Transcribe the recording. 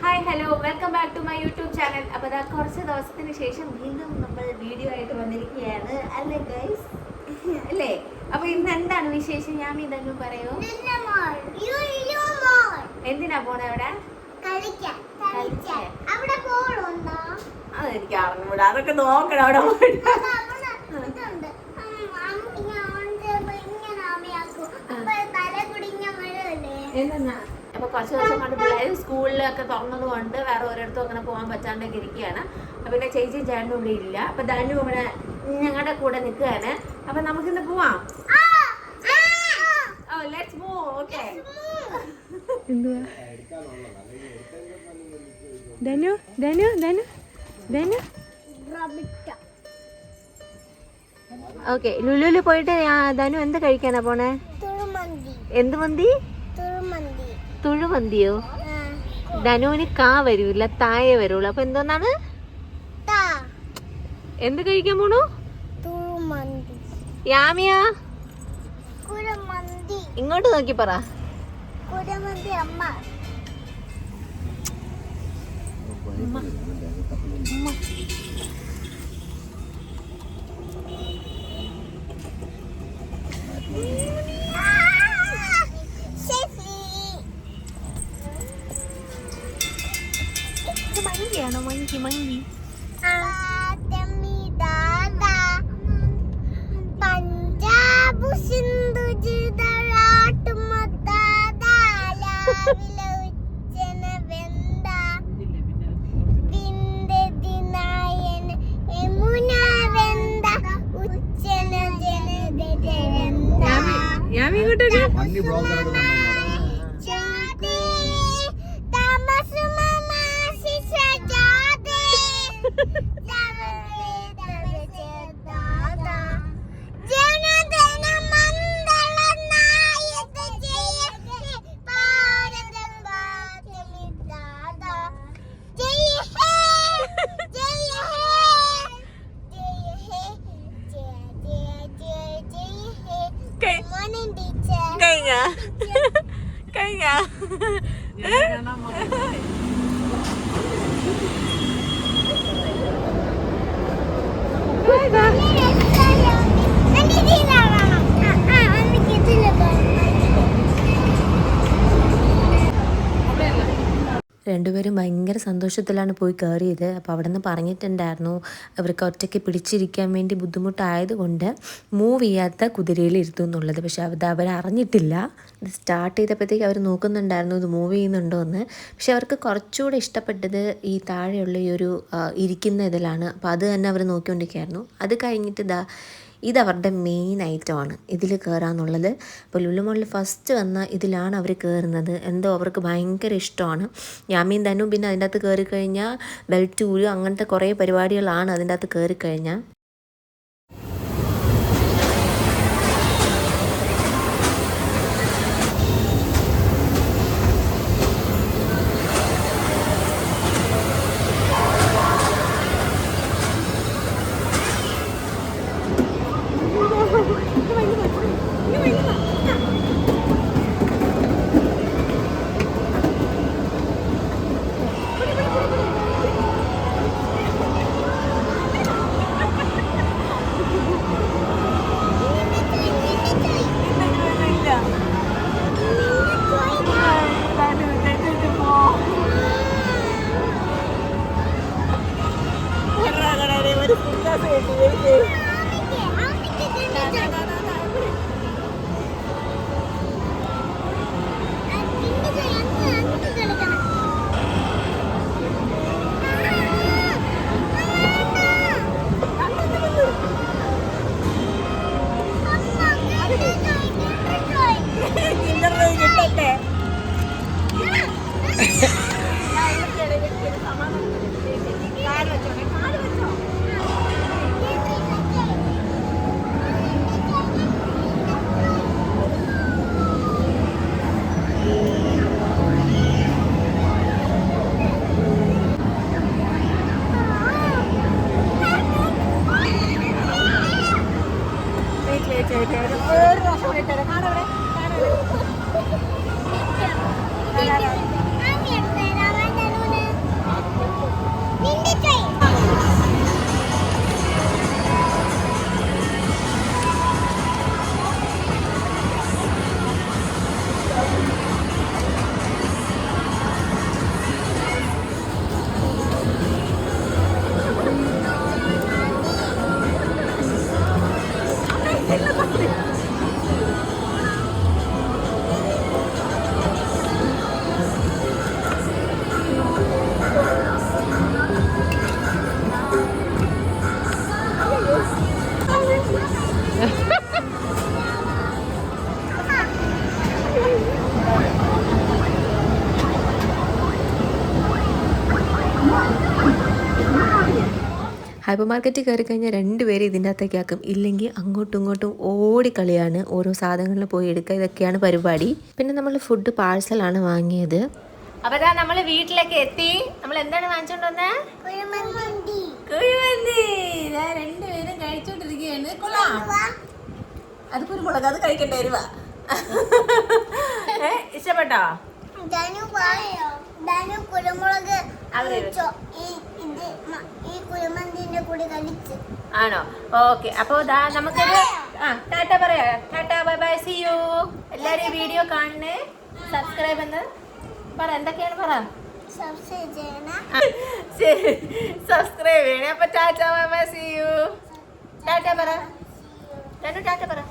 Hi hello welcome back to my YouTube channel. അപ്പോൾ അതാ കുറച്ച് ദിവസത്തിന് ശേഷം വീണ്ടും നമ്മൾ വീഡിയോ ആയിട്ട് വന്നിരിക്കുകയാണ് അല്ലേ ഗൈസ്? അല്ലേ? അപ്പോൾ ഇന്ന് എന്താണ് വിശേഷം? ഞാൻ ഇതൊന്നും പറയൂ. എന്തിനാ പോണേ അവിടെ? അതെനിക്ക് അറിഞ്ഞൂടാ, അതൊക്കെ നോക്കണം അവിടെ പോയിട്ട്. എന്തെന്നാ അപ്പോൾ കുറച്ച് ദിവസം കൊണ്ട് പിള്ളേർ സ്കൂളിലൊക്കെ തുറന്നത് കൊണ്ട് വേറെ ഒരിടത്തും അങ്ങനെ പോകാൻ പറ്റാണ്ടൊക്കെ ഇരിക്കുകയാണ്. അപ്പം പിന്നെ ചേച്ചിയും ചേട്ടനും ഇവിടെ ഇല്ല. അപ്പം ധനു ഇവിടെ ഞങ്ങളുടെ കൂടെ നിൽക്കുകയാണ്. അപ്പം നമുക്കിന്ന് പോവാം. ഓ ലെറ്റ്സ് മൂവ്. ഓക്കെ. എന്തുവാ ധനു ധനു ധനു ധനു ഓക്കെ. ലുലുവിൽ പോയിട്ട് ധനു എന്ത് കഴിക്കാനാ പോണേ? എന്ത് മന്തി? തുഴുമന്തിയോ? ധനുവിന് കാ വരൂല്ല, താഴെ വരുള്ളൂ. അപ്പൊ എന്തോന്നാണ്? എന്ത് കഴിക്കാൻ പോണു? യാമിയാ ഇങ്ങോട്ട് നോക്കി പറ. മങ്കിയാണോ? മങ്കി മങ്കി പഞ്ചാബ് സിന്ധു യാമി ഇങ്ങോട്ടൊക്കെ. കഴിഞ്ഞ രണ്ടുപേരും ഭയങ്കര സന്തോഷത്തിലാണ് പോയി കയറിയത്. അപ്പോൾ അവിടെ നിന്ന് പറഞ്ഞിട്ടുണ്ടായിരുന്നു അവർക്ക് ഒറ്റയ്ക്ക് പിടിച്ചിരിക്കാൻ വേണ്ടി ബുദ്ധിമുട്ടായതുകൊണ്ട് മൂവ് ചെയ്യാത്ത കുതിരയിൽ ഇരുത്തും എന്നുള്ളത്. പക്ഷെ അത് അവരറിഞ്ഞിട്ടില്ല. ഇത് സ്റ്റാർട്ട് ചെയ്തപ്പോഴത്തേക്ക് അവർ നോക്കുന്നുണ്ടായിരുന്നു ഇത് മൂവ് ചെയ്യുന്നുണ്ടോ എന്ന്. പക്ഷെ അവർക്ക് കുറച്ചുകൂടെ ഇഷ്ടപ്പെട്ടത് ഈ താഴെയുള്ള ഈ ഒരു ഇരിക്കുന്ന ഇതിലാണ്. അപ്പോൾ അത് തന്നെ അവർ നോക്കിക്കൊണ്ടിരിക്കുകയായിരുന്നു. അത് കഴിഞ്ഞിട്ട് ഇതവരുടെ മെയിൻ ഐറ്റമാണ് ഇതിൽ കയറാന്നുള്ളത്. അപ്പോൾ ലുലുമോളിൽ ഫസ്റ്റ് വന്ന ഇതിലാണ് അവർ കയറുന്നത്. എന്തോ അവർക്ക് ഭയങ്കര ഇഷ്ടമാണ്. യാമീൻ ധനും പിന്നെ അതിൻ്റെ അകത്ത് കയറി കഴിഞ്ഞാൽ ബെൽറ്റ് ഊരും അങ്ങനത്തെ കുറേ പരിപാടികളാണ് അതിൻ്റെ അകത്ത് കയറി കഴിഞ്ഞാൽ. ഹൈപ്പർ മാർക്കറ്റിൽ കയറി കഴിഞ്ഞാൽ രണ്ടുപേരും ഇതിൻ്റെ അകത്തേക്ക് ആക്കും, ഇല്ലെങ്കിൽ അങ്ങോട്ടും ഇങ്ങോട്ടും ഓടിക്കളിയാണ്, ഓരോ സാധനങ്ങളിൽ പോയി എടുക്കുക. ഇതൊക്കെയാണ് പരിപാടി. പിന്നെ നമ്മൾ ഫുഡ് പാഴ്സലാണ് വാങ്ങിയത്. അപ്പൊ നമ്മൾ വീട്ടിലേക്ക് എത്തി. നമ്മൾ എന്താണ് വാങ്ങിച്ചോണ്ട് വന്നേ? കുഴിമന്തി. കുഴിമന്തി. രണ്ടുപേരും കഴിച്ചോണ്ടിരിക്കുകയാണ്. കൊള്ളാം. അത് കുരുമുളക്, അത് കഴിക്കണ്ടേ? എരിവ. ഇഷ്ടപ്പെട്ടോ? ധനു കുരുമുളക് അവര് ഈ കുഴിമന്തിന്റെ കൂടെ കളിച്ച്. ആണോ? ഓക്കെ. അപ്പൊ നമുക്കൊരു ടാറ്റ പറയാ. Tata, bye bye, see you. എല്ലാരും ഈ വീഡിയോ കാണണേ, സബ്സ്ക്രൈബ് എന്ന് പറ. എന്തൊക്കെയാണ് പറ? സബ്സ്ക്രൈബ് ചെയ്യണം. സബ്സ്ക്രൈബ് ചെയ്യണേ. അപ്പൊ tata, bye bye, see you. Tata പറ. ടാറ്റ പറ.